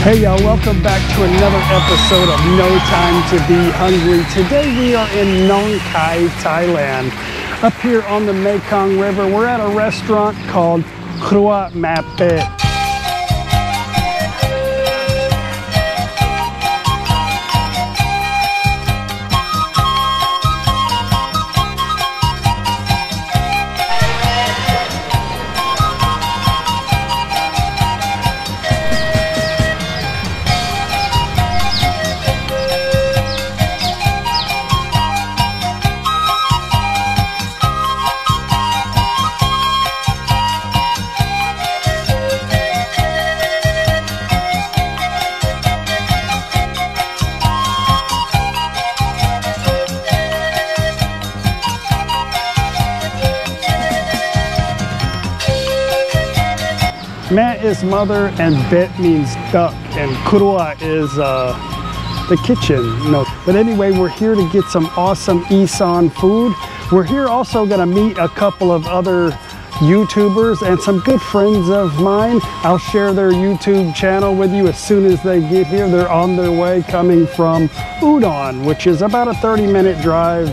Hey y'all, welcome back to another episode of No Time to Be Hungry. Today we are in Nong Khai, Thailand. Up here on the Mekong River, we're at a restaurant called Through Thailand. Matt is mother and Bet means duck and Kurua is the kitchen. No, but anyway, we're here to get some awesome Isan food. We're here also gonna meet a couple of other YouTubers and some good friends of mine. I'll share their YouTube channel with you as soon as they get here. They're on their way coming from Udon, which is about a 30-minute drive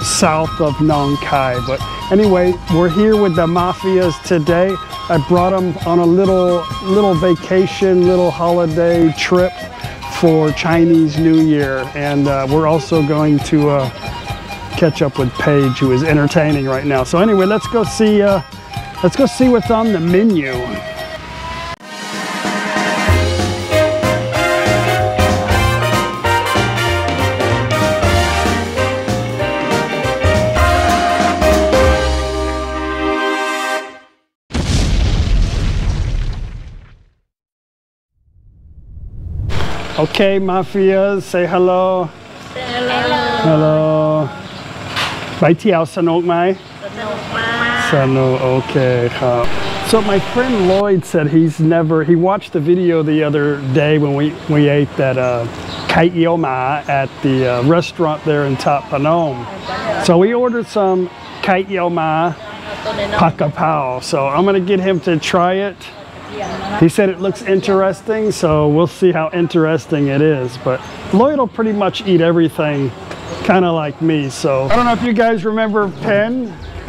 south of Nong Khai. But anyway, we're here with the mafias today. I brought them on a little vacation, little holiday trip for Chinese New Year, and we're also going to catch up with Paige, who is entertaining right now. So anyway, let's go see what's on the menu. Okay, mafias, say hello. Hello. Hello. ไปเที่ยวสนุกไหม สนุก okay ครับ So my friend Lloyd said he watched the video the other day when we ate that kai eo ma at the restaurant there in Thap Phnom. So we ordered some kai eo ma pakapao. So I'm gonna get him to try it. He said it looks interesting, so we'll see how interesting it is. But Lloyd will pretty much eat everything, kind of like me. So I don't know if you guys remember Penn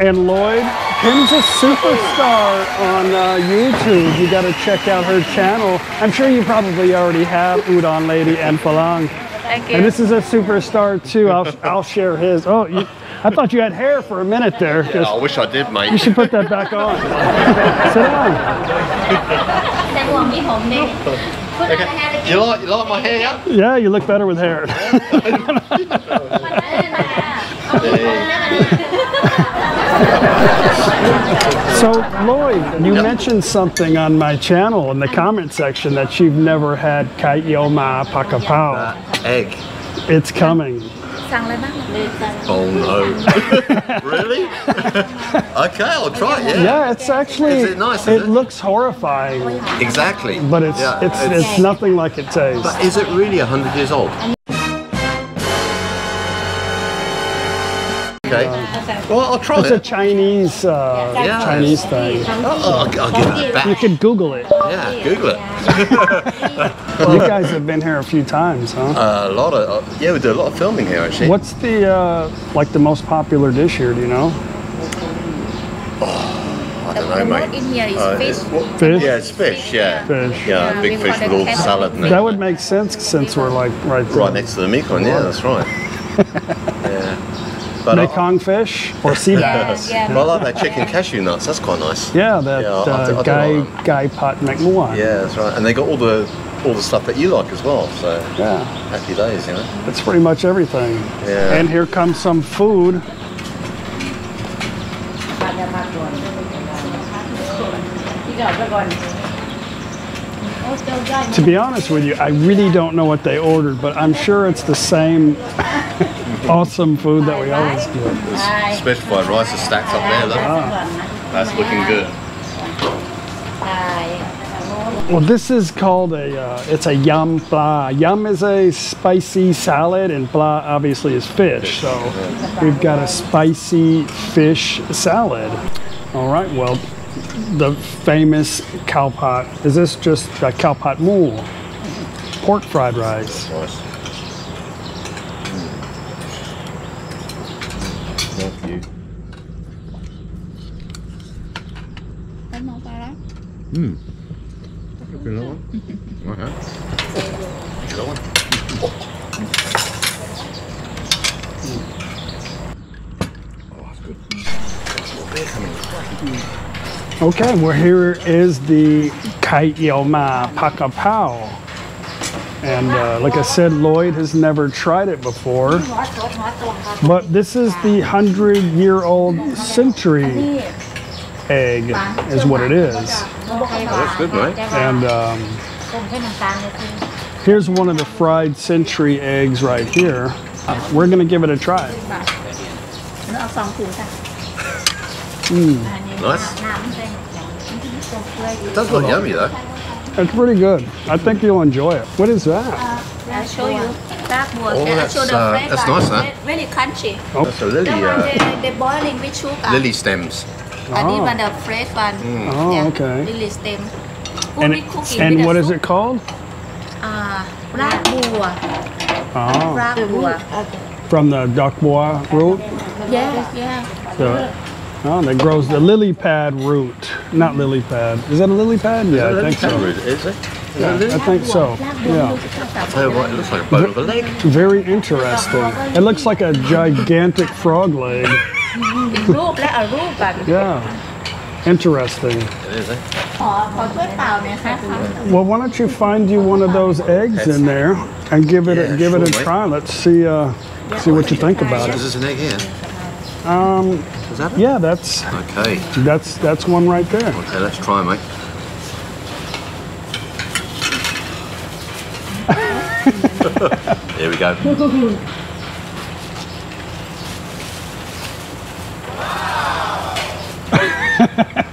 and Lloyd. Penn's a superstar on YouTube. You got to check out her channel. I'm sure you probably already have Udon Lady and Falang. Thank you. And this is a superstar too. I'll share his. Oh, I thought you had hair for a minute there. Yeah, I wish I did, mate. You should put that back on. Sit down. Okay. You like my hair? Yeah, you look better with hair. So Lloyd, you mentioned something on my channel in the comment section that you've never had kai eo ma pakapao. Egg. It's coming. Oh no. Really? Okay, I'll try it, yeah. Yeah, it's actually, is it nice, it looks horrifying. Exactly. But it's nothing like it tastes. But is it really 100 years old? Okay. Well, I'll try It's it. a Chinese thing. I'll give it back. You could Google it. Yeah, Google it. You guys have been here a few times, huh? A lot of, yeah, we do a lot of filming here actually. What's the like the most popular dish here? Do you know? I don't know, mate. In here is fish. Fish. Yeah, it's fish. Yeah. Fish. Yeah, big fish with all the salad and That would make sense since we're like right there. right next to the Mekong. Yeah, that's right. Yeah. But Mekong fish or sea bass. Yeah. But I like that chicken cashew nuts. That's quite nice. Yeah, that I do Gai Pot McMuan. Yeah, that's right. And they got all the stuff that you like as well. So Yeah, happy days, you know. that's pretty much everything. Yeah. And here comes some food. To be honest with you, I really don't know what they ordered, but I'm sure it's the same awesome food that we always get. Special fried rice is stacked up there. Look. That's looking good. Well, this is called it's a yum pla. Yum is a spicy salad and pla obviously is fish. So we've got a spicy fish salad. All right, well, the famous cow pot. Is this just a cow pot moo? pork fried rice. Nice. Thank you. Could be another one. Okay. Another one. Oh, that's good. That's more beer coming. Okay, well here is the Kai Yao Ma Pakapao. And like I said, Lloyd has never tried it before. But this is the 100-year-old century egg is what it is. Oh, that's good, mate. And here's one of the fried century eggs right here. We're gonna give it a try. Nice. It does look yummy though. It's pretty good. I think you'll enjoy it. What is that? I'll show you. That one. Oh, I'll show the fresh that's one. nice, that. Very crunchy. That's a lily, That one they boiling with sugar. lily stems. And this one the fresh one. Oh, Yeah, okay. Lily stem. And what is it called? รากบัว Oh, รากบัว from the duck bois root. Yeah. Oh, that grows the lily pad root. Not lily pad. Is that a lily pad? Yeah, I think so. Is it? Yeah, I think so. Yeah. I'll tell you what, it looks like a bone of a leg. Very interesting. It looks like a gigantic frog leg. อีกรูปและเอารูปกัน Yeah. Interesting. It is, eh? ขอถ้วยเปล่าเนี่ยค่ะ Well, why don't you find you one of those eggs in there and give it Yeah, a sure, try. mate. Let's see what you think about Is it. this an egg here? Is that it? Yeah, Okay. that's one right there. Okay, let's try, mate. Here we go.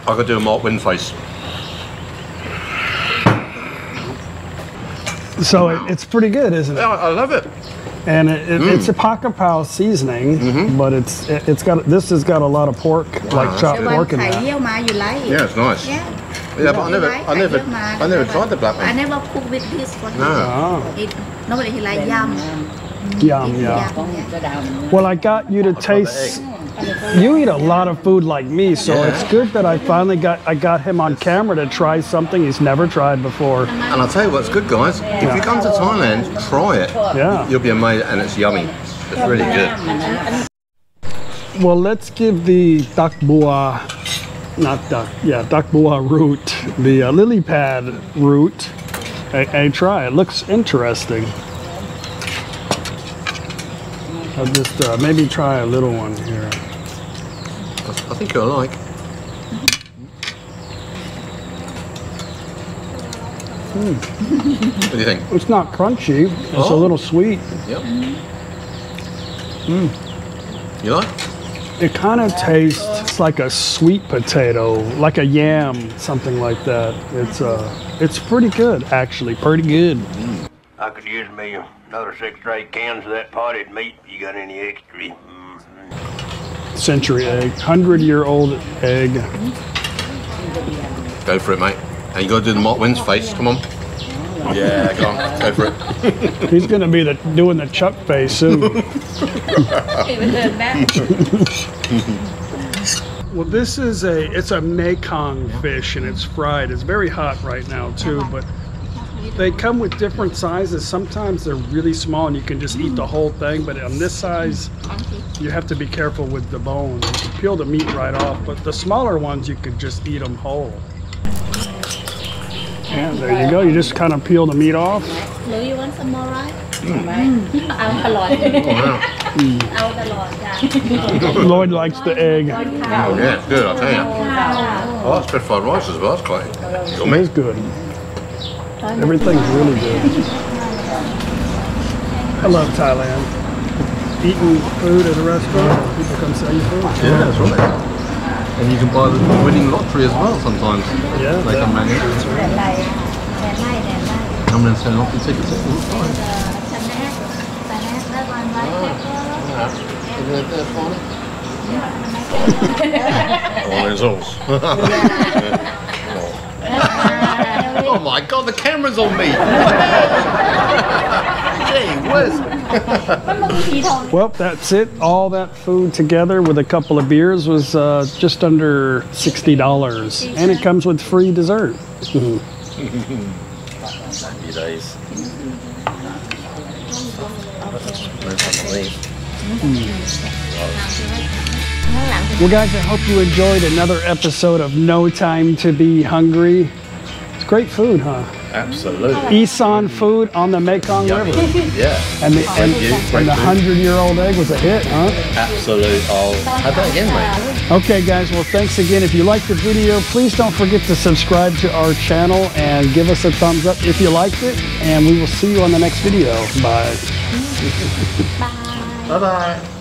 I could do a Mark Win face. So it's pretty good, isn't it? Yeah, I love it. And it's a pakapao seasoning, but this has got a lot of pork, like chopped แต่ว่า pork in ไข่ that. เยี่ยวม้าอยู่ไร Yeah, it's nice. Yeah, but I never tried the black I one. never cook with this one. No. Oh, Nobody he like yum. yum, yeah. Yeah. Well, I got you to taste. You eat a lot of food like me, so it's good that I finally got him on camera to try something he's never tried before. And I'll tell you what's good, guys. If you come to Thailand, try it. Yeah. You'll be amazed, and it's yummy. It's really good. Well, let's give the duck bois, duck bois root, the lily pad root, a try. It looks interesting. I'll just maybe try a little one here. I think you'll like. What do you think? It's not crunchy. It's a Oh. little sweet. Yep. You like? It kind of tastes like a sweet potato, like a yam, something like that. It's pretty good, actually, pretty good. I could use me another 6 or 8 cans of that potted meat. You got any extra? Century egg, 100-year-old egg. Go for it, mate. And you got to do the Mark Wins face. Come on. Yeah, go on. Go for it. He's going to be doing the Chuck face soon. Even learn that. Well, this is it's a Mekong fish and it's fried. It's very hot right now too, but they come with different sizes. Sometimes they're really small and you can just eat the whole thing, but on this size, you have to be careful with the bone. You can peel the meat right off, but the smaller ones, you could just eat them whole. And there you go. You just kind of peel the meat off. Do you want some more rice? เอาตลอด เอาตลอดจ้ะ Lloyd likes the egg. Oh, yeah, it's good, I'll tell you. Oh, that's good fried rice as well. That's quite yummy. It's good. Everything's really good. I love Thailand. Eating food at a restaurant, people come sell you food. Yeah, that's right. And you can buy the winning lottery as well sometimes. Yeah, They come round here. แดนไล่แดนไล่แดนไล่ Come and sell lottery tickets all the time. สแน็คแล้ววันไว้แค่ Oh, there's alls. Oh my God, the camera's on me. Gee whiz. มันมีสีทอง Well, that's it. All that food together with a couple of beers was just under $60. And it comes with free dessert. Happy days. No time to leave. Well, guys, I hope you enjoyed another episode of No Time to Be Hungry. It's great food, huh? Absolutely. Isan food on the Mekong Yummy. River. Yeah. And the, Thank you. Great the food. 100-year-old egg was a hit, huh? Absolute. I'll have that again, mate. Okay, guys, well, thanks again. If you liked the video, please don't forget to subscribe to our channel and give us a thumbs up if you liked it. And we will see you on the next video. Bye. Bye-bye.